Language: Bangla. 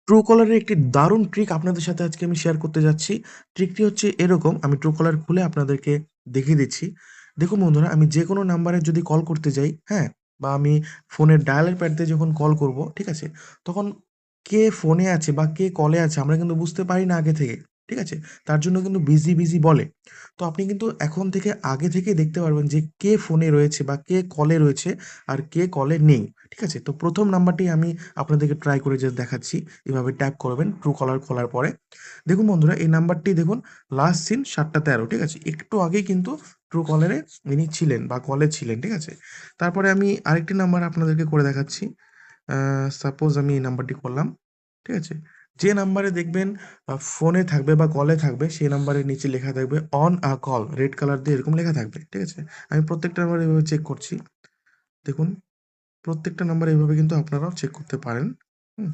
Truecaller এর একটি দারুণ ট্রিক আপনাদের সাথে আজকে আমি শেয়ার করতে যাচ্ছি। ট্রিকটি হচ্ছে এরকম, আমি Truecaller খুলে আপনাদেরকে দেখিয়ে দিচ্ছি। দেখুন বন্ধুরা, আমি যেকোনো নাম্বারে যদি কল করতে যাই, হ্যাঁ? বা আমি ফোনের ডায়ালার প্যাড দিয়ে যখন কল করব, ঠিক আছে? তখন কে ফোনে আছে বা কে কলে আছে আমরা কিন্তু বুঝতে পারি না আগে থেকে, ঠিক আছে? তার জন্য কিন্তু বিজি, বিজি বলে। তো আপনি কিন্তু এখন থেকে আগে থেকেই দেখতে পারবেন যে কে ফোনে রয়েছে বা কে কলে রয়েছে আর কে কলে নেই, ঠিক আছে? তো ১ম নাম্বারটি আমি আপনাদেরকে ট্রাই করে জাস্ট দেখাচ্ছি। এভাবে ট্যাপ করবেন Truecaller খোলার পরে। দেখুন বন্ধুরা, এই নাম্বারটি দেখুন, লাস্ট সিন ৭ঃ১৩, ঠিক আছে? একটু আগেই কিন্তু Truecaller এ ইনি ছিলেন বা কলে ছিলেন, ঠিক আছে? তারপরে আমি আরেকটি নাম্বার আপনাদেরকে করে দেখাচ্ছি। আ সাপোজ আমি এই নাম্বারটি করলাম, ঠিক আছে? যে নাম্বারে দেখবেন ফোনে থাকবে বা কলে থাকবে সেই নাম্বারের নিচে লেখা থাকবে on a call, red colour দিয়ে এরকম লেখা থাকবে, ঠিক আছে? আমি প্রত্যেকটা নাম্বার এভাবে চেক করছি। দেখুন, প্রত্যেকটা নাম্বার এভাবে কিন্তু আপনারাও চেক করতে পারেন। হুম?